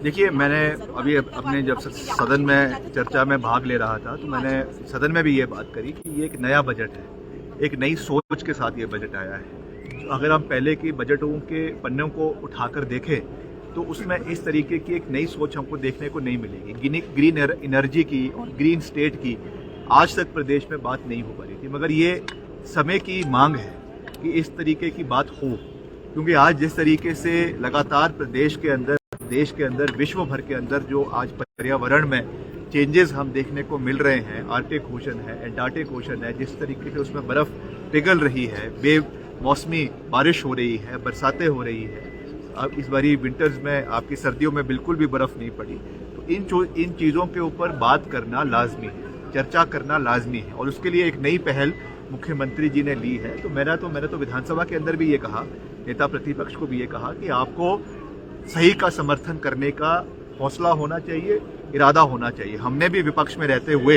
देखिए, मैंने अभी अपने जब सदन में चर्चा में भाग ले रहा था तो मैंने सदन में भी ये बात करी कि ये एक नया बजट है, एक नई सोच के साथ ये बजट आया है। अगर हम पहले की बजटों के पन्नों को उठाकर देखें तो उसमें इस तरीके की एक नई सोच हमको देखने को नहीं मिलेगी। ग्रीन एनर्जी की और ग्रीन स्टेट की आज तक प्रदेश में बात नहीं हो पा रही थी, मगर ये समय की मांग है कि इस तरीके की बात हो, क्योंकि आज जिस तरीके से लगातार प्रदेश के अंदर, देश के अंदर, विश्व भर के अंदर जो आज पर्यावरण में चेंजेस हम देखने को मिल रहे हैं, आर्कटिक ओशन है, एंटार्क्टिक ओशन है, जिस तरीके से उसमें बर्फ पिघल रही है, बेमौसमी बारिश हो रही है, बरसातें हो रही है। अब इस बारी विंटर्स में, आपकी सर्दियों में बिल्कुल भी बर्फ नहीं पड़ी। तो इन चीज़ों के ऊपर बात करना लाजमी है, चर्चा करना लाजमी है, और उसके लिए एक नई पहल मुख्यमंत्री जी ने ली है। तो मैंने तो विधानसभा के अंदर भी ये कहा, नेता प्रतिपक्ष को भी ये कहा कि आपको सही का समर्थन करने का हौसला होना चाहिए, इरादा होना चाहिए। हमने भी विपक्ष में रहते हुए,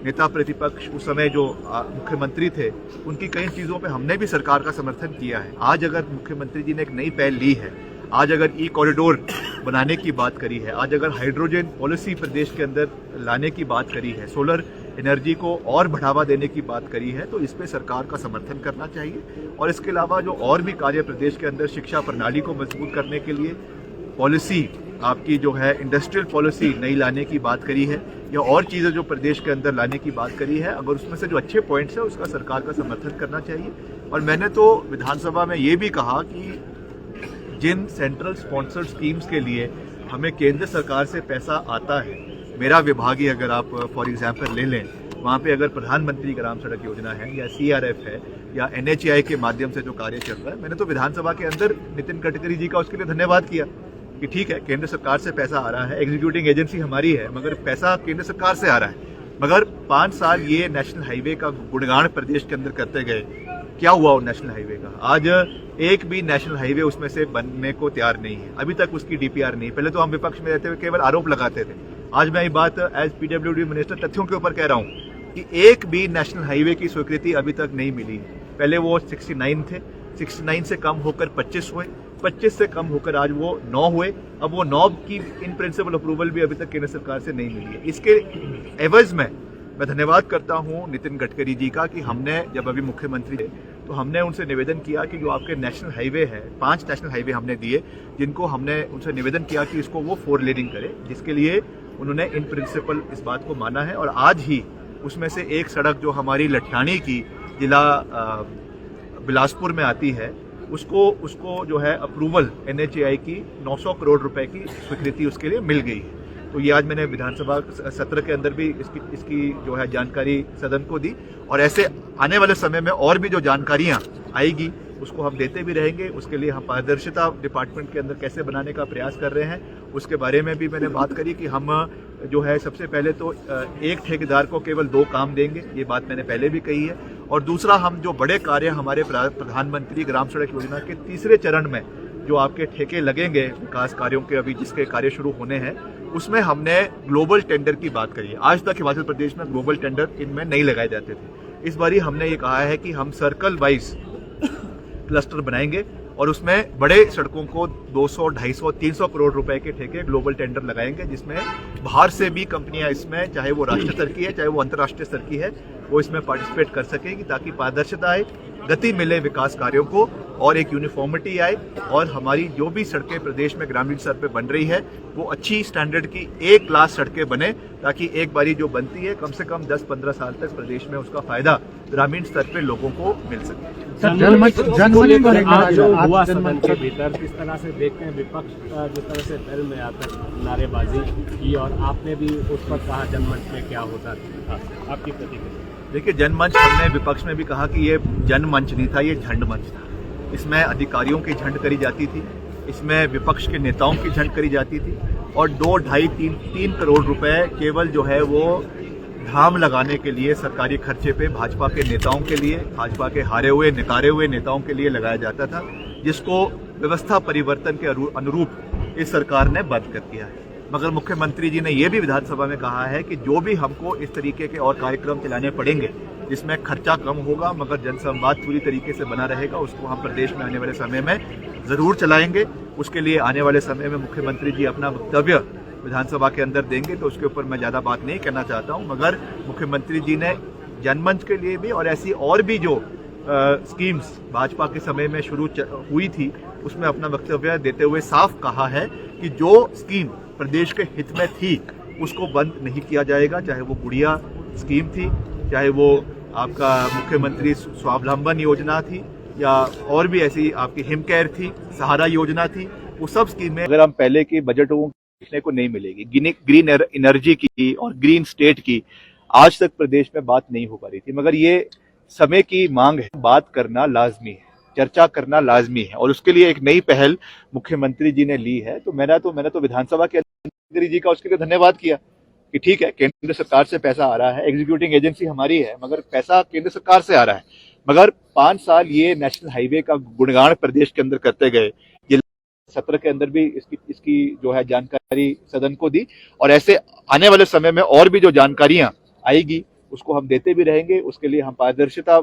नेता प्रतिपक्ष उस समय जो मुख्यमंत्री थे, उनकी कई चीज़ों पे हमने भी सरकार का समर्थन किया है। आज अगर मुख्यमंत्री जी ने एक नई पहल ली है, आज अगर ई कॉरिडोर बनाने की बात करी है, आज अगर हाइड्रोजन पॉलिसी प्रदेश के अंदर लाने की बात करी है, सोलर एनर्जी को और बढ़ावा देने की बात करी है, तो इस पे सरकार का समर्थन करना चाहिए। और इसके अलावा जो और भी कार्य प्रदेश के अंदर शिक्षा प्रणाली को मजबूत करने के लिए पॉलिसी, आपकी जो है इंडस्ट्रियल पॉलिसी नई लाने की बात करी है, या और चीज़ें जो प्रदेश के अंदर लाने की बात करी है, अगर उसमें से जो अच्छे पॉइंट्स है उसका सरकार का समर्थन करना चाहिए। और मैंने तो विधानसभा में ये भी कहा कि जिन सेंट्रल स्पॉन्सर्ड स्कीम्स के लिए हमें केंद्र सरकार से पैसा आता है, मेरा विभाग ही अगर आप फॉर एग्जाम्पल ले लें, वहाँ पे अगर प्रधानमंत्री ग्राम सड़क योजना है, या CRF है, या NHAI के माध्यम से जो कार्य चल रहा है, मैंने तो विधानसभा के अंदर नितिन गडकरी जी का उसके लिए धन्यवाद किया कि ठीक है, केंद्र सरकार से पैसा आ रहा है, एग्जीक्यूटिंग एजेंसी हमारी है, मगर पैसा केंद्र सरकार से आ रहा है। मगर 5 साल ये नेशनल हाईवे का गुणगान प्रदेश के अंदर करते गए, क्या हुआ उन नेशनल हाईवे का? आज एक भी नेशनल हाईवे उसमें से बनने को तैयार नहीं है, अभी तक उसकी DPR नहीं। पहले तो हम विपक्ष में रहते हुए केवल आरोप लगाते थे, आज मैं ये बात एज PWD मिनिस्टर तथ्यों के ऊपर कह रहा हूँ कि एक भी नेशनल हाईवे की स्वीकृति अभी तक नहीं मिली। पहले वो 69 थे, 69 से कम होकर 25 हुए, 25 से कम होकर आज वो 9 हुए। अब वो 9 की इन प्रिंसिपल अप्रूवल भी अभी तक केंद्र सरकार से नहीं मिली है। इसके एवज में मैं धन्यवाद करता हूं नितिन गडकरी जी का कि हमने जब अभी मुख्यमंत्री थे तो हमने उनसे निवेदन किया कि जो आपके नेशनल हाईवे है, 5 नेशनल हाईवे हमने दिए, जिनको हमने उनसे निवेदन किया कि इसको वो 4 लेनिंग करे, जिसके लिए उन्होंने इन प्रिंसिपल इस बात को माना है। और आज ही उसमें से एक सड़क जो हमारी लठानी की जिला बिलासपुर में आती है, उसको जो है अप्रूवल NHAI की 900 करोड़ रुपए की स्वीकृति उसके लिए मिल गई है। तो ये आज मैंने विधानसभा सत्र के अंदर भी इसकी जो है जानकारी सदन को दी, और ऐसे आने वाले समय में और भी जो जानकारियां आएगी उसको हम देते भी रहेंगे। उसके लिए हम पारदर्शिता डिपार्टमेंट के अंदर कैसे बनाने का प्रयास कर रहे हैं, उसके बारे में भी मैंने बात करी कि हम जो है सबसे पहले तो एक ठेकेदार को केवल 2 काम देंगे, ये बात मैंने पहले भी कही है। और दूसरा, हम जो बड़े कार्य हमारे प्रधानमंत्री ग्राम सड़क योजना के तीसरे चरण में जो आपके ठेके लगेंगे विकास कार्यों के, अभी जिसके कार्य शुरू होने हैं, उसमें हमने ग्लोबल टेंडर की बात करी है। आज तक हिमाचल प्रदेश में ग्लोबल टेंडर इनमें नहीं लगाए जाते थे। इस बारी हमने ये कहा है कि हम सर्कल वाइज क्लस्टर बनाएंगे और उसमें बड़े सड़कों को 200, 250, 300 करोड़ रुपए के ठेके ग्लोबल टेंडर लगाएंगे, जिसमें बाहर से भी कंपनियां इसमें, चाहे वो राष्ट्रीय स्तर की है चाहे वो अंतर्राष्ट्रीय स्तर की है, वो इसमें पार्टिसिपेट कर सकेगी, ताकि पारदर्शिता आए, गति मिले विकास कार्यों को, और एक यूनिफॉर्मिटी आए, और हमारी जो भी सड़कें प्रदेश में ग्रामीण स्तर पे बन रही है वो अच्छी स्टैंडर्ड की A क्लास सड़कें बने, ताकि एक बारी जो बनती है कम से कम 10-15 साल तक प्रदेश में उसका फायदा ग्रामीण स्तर पे लोगों को मिल सके। जनमंच जो हुआ सदन के भीतर, किस तरह से देखते हैं विपक्ष जिस तरह से बैल में आकर नारेबाजी की, और आपने भी उस पर कहा जनमंच में क्या होता था, आपकी प्रतिक्रिया? देखिए, जनमंच, हमने विपक्ष में भी कहा कि ये जनमंच नहीं था, ये झंड मंच था। इसमें अधिकारियों की झंड करी जाती थी, इसमें विपक्ष के नेताओं की झंड करी जाती थी, और 2, 2.5, 3 करोड़ रुपए केवल जो है वो धाम लगाने के लिए सरकारी खर्चे पे भाजपा के नेताओं के लिए, भाजपा के हारे हुए नकारे हुए नेताओं के लिए लगाया जाता था, जिसको व्यवस्था परिवर्तन के अनुरूप इस सरकार ने बंद कर दिया है। मगर मुख्यमंत्री जी ने यह भी विधानसभा में कहा है कि जो भी हमको इस तरीके के और कार्यक्रम चलाने पड़ेंगे जिसमें खर्चा कम होगा मगर जनसंवाद पूरी तरीके से बना रहेगा, उसको हम प्रदेश में आने वाले समय में जरूर चलाएंगे। उसके लिए आने वाले समय में मुख्यमंत्री जी अपना वक्तव्य विधानसभा के अंदर देंगे, तो उसके ऊपर मैं ज़्यादा बात नहीं करना चाहता हूं, मगर मुख्यमंत्री जी ने जनमंच के लिए भी और ऐसी और भी जो स्कीम्स भाजपा के समय में शुरू हुई थी उसमें अपना वक्तव्य देते हुए साफ कहा है कि जो स्कीम प्रदेश के हित में थी उसको बंद नहीं किया जाएगा, चाहे वो गुड़िया स्कीम थी, चाहे वो आपका मुख्यमंत्री स्वावलंबन योजना थी, या और भी ऐसी आपकी हिमकेयर थी, सहारा योजना थी, वो सब स्कीमें अगर हम पहले के बजटों को देखने को नहीं मिलेगी। ग्रीन एनर्जी की और ग्रीन स्टेट की आज तक प्रदेश में बात नहीं हो पा रही थी, मगर ये समय की मांग है, बात करना लाजमी है, चर्चा करना लाजमी है, और उसके लिए एक नई पहल मुख्यमंत्री जी ने ली है। तो मैंने तो विधानसभा के मुख्यमंत्री जी का उसके लिए धन्यवाद किया कि ठीक है, केंद्र सरकार से पैसा आ रहा है, एग्जीक्यूटिंग एजेंसी हमारी है, मगर पैसा केंद्र सरकार से आ रहा है। मगर 5 साल ये नेशनल हाईवे का गुणगान प्रदेश के अंदर करते गए, ये सत्र के अंदर भी इसकी जो है जानकारी सदन को दी, और ऐसे आने वाले समय में और भी जो जानकारियां आएगी उसको हम देते भी रहेंगे। उसके लिए हम पारदर्शिता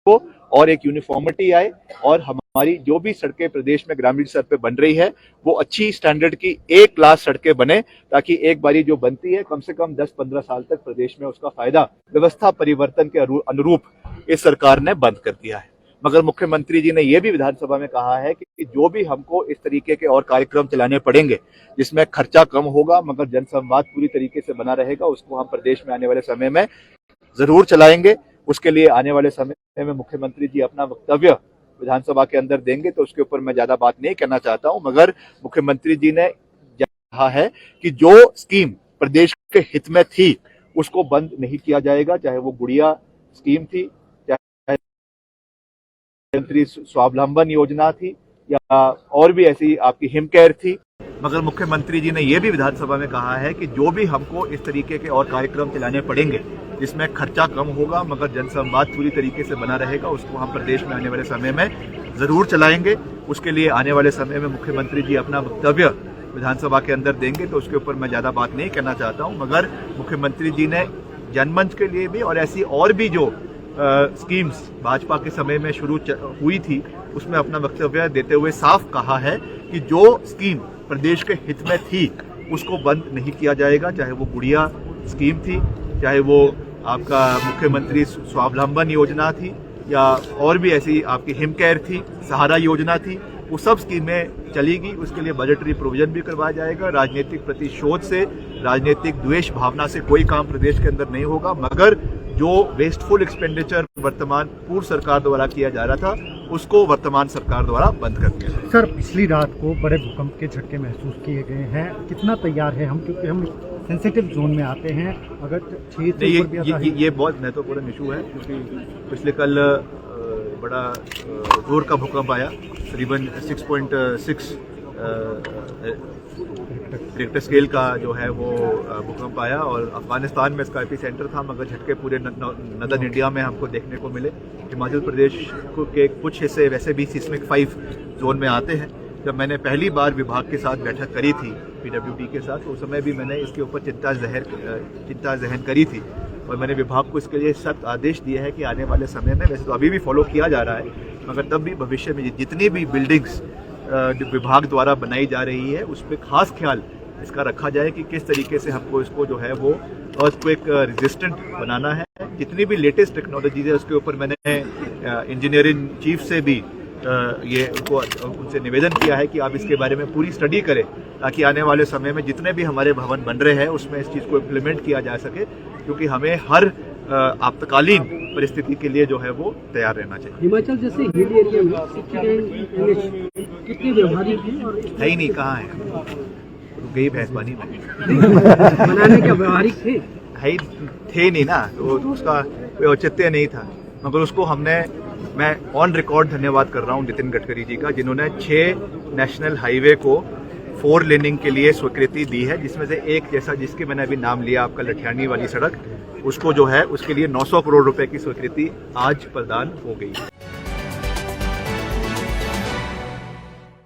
को और एक यूनिफॉर्मिटी आए, और हमारी जो भी सड़कें प्रदेश में ग्रामीण स्तर पे बन रही है वो अच्छी स्टैंडर्ड की A क्लास सड़कें बने, ताकि एक बारी जो बनती है कम से कम 10-15 साल तक प्रदेश में उसका फायदा व्यवस्था परिवर्तन के अनुरूप इस सरकार ने बंद कर दिया है। मगर मुख्यमंत्री जी ने यह भी विधानसभा में कहा है कि जो भी हमको इस तरीके के और कार्यक्रम चलाने पड़ेंगे जिसमें खर्चा कम होगा मगर जनसंवाद पूरी तरीके से बना रहेगा, उसको हम प्रदेश में आने वाले समय में जरूर चलाएंगे। उसके लिए आने वाले समय में मुख्यमंत्री जी अपना वक्तव्य विधानसभा के अंदर देंगे, तो उसके ऊपर मैं ज्यादा बात नहीं करना चाहता हूं, मगर मुख्यमंत्री जी ने कहा है कि जो स्कीम प्रदेश के हित में थी उसको बंद नहीं किया जाएगा, चाहे वो गुड़िया स्कीम थी, चाहे मुख्यमंत्री स्वावलंबन योजना थी, या और भी ऐसी आपकी हिमकेयर थी। मगर मुख्यमंत्री जी ने यह भी विधानसभा में कहा है कि जो भी हमको इस तरीके के और कार्यक्रम चलाने पड़ेंगे जिसमें खर्चा कम होगा मगर जनसंवाद पूरी तरीके से बना रहेगा, उसको हम प्रदेश में आने वाले समय में जरूर चलाएंगे। उसके लिए आने वाले समय में मुख्यमंत्री जी अपना वक्तव्य विधानसभा के अंदर देंगे, तो उसके ऊपर मैं ज्यादा बात नहीं करना चाहता हूं, मगर मुख्यमंत्री जी ने जनमंच के लिए भी और ऐसी और भी जो स्कीम्स भाजपा के समय में शुरू हुई थी उसमें अपना वक्तव्य देते हुए साफ कहा है कि जो स्कीम प्रदेश के हित में थी उसको बंद नहीं किया जाएगा, चाहे वो गुड़िया स्कीम थी, चाहे वो आपका मुख्यमंत्री स्वावलंबन योजना थी, या और भी ऐसी आपकी हिमकेयर थी, सहारा योजना थी, वो सब स्कीमें चलेगी। उसके लिए बजटरी प्रोविजन भी करवाया जाएगा। राजनीतिक प्रतिशोध से, राजनीतिक द्वेष भावना से कोई काम प्रदेश के अंदर नहीं होगा, मगर जो वेस्टफुल एक्सपेंडिचर वर्तमान पूर्व सरकार द्वारा किया जा रहा था उसको वर्तमान सरकार द्वारा बंद कर दिया। सर, पिछली रात को बड़े भूकंप के झटके महसूस किए गए हैं, कितना तैयार है हम, क्योंकि हम सेंसिटिव जोन में आते हैं, अगर 6 से ऊपर भी ऐसा है। ये बहुत महत्वपूर्ण इशू है, क्योंकि पिछले कल बड़ा जोर का भूकंप आया, करीबन 6.6 रिक्टर स्केल का जो है वो भूकंप आया, और अफगानिस्तान में इसका एपिसेंटर था, मगर झटके पूरे नदन इंडिया में हमको देखने को मिले। हिमाचल प्रदेश के कुछ हिस्से वैसे भी सिस्मिक 5 जोन में आते हैं। जब मैंने पहली बार विभाग के साथ बैठक करी थी PWD के साथ, तो उस समय भी मैंने इसके ऊपर चिंता जहन करी थी, और मैंने विभाग को इसके लिए सख्त आदेश दिए हैं कि आने वाले समय में, वैसे तो अभी भी फॉलो किया जा रहा है, मगर तब भी भविष्य में जितनी भी बिल्डिंग्स विभाग द्वारा बनाई जा रही है उस पर खास ख्याल इसका रखा जाए कि किस तरीके से हमको इसको जो है वो अर्थक्वेक रेजिस्टेंट बनाना है। जितनी भी लेटेस्ट टेक्नोलॉजीज है उसके ऊपर मैंने इंजीनियरिंग चीफ से भी ये उनसे निवेदन किया है कि आप इसके बारे में पूरी स्टडी करें, ताकि आने वाले समय में जितने भी हमारे भवन बन रहे हैं उसमें इस चीज़ को इम्प्लीमेंट किया जा सके, क्योंकि हमें हर आपातकालीन परिस्थिति के लिए जो है वो तैयार रहना चाहिए। हिमाचल जैसे हिल एरिया में कितने व्यवहारिक हैं और है ही नहीं, कहाँ है, गई भैंस पानी में बनाने के व्यवहारिक थे, है थे नहीं ना, तो उसका कोई औचित्य नहीं था। मगर उसको मैं ऑन रिकॉर्ड धन्यवाद कर रहा हूँ नितिन गडकरी जी का, जिन्होंने 6 नेशनल हाईवे को 4 लेनिंग के लिए स्वीकृति दी है, जिसमें से एक जैसा जिसके मैंने अभी नाम लिया आपका लठियानी वाली सड़क, उसको जो है उसके लिए 900 करोड़ रुपए की स्वीकृति आज प्रदान हो गई है।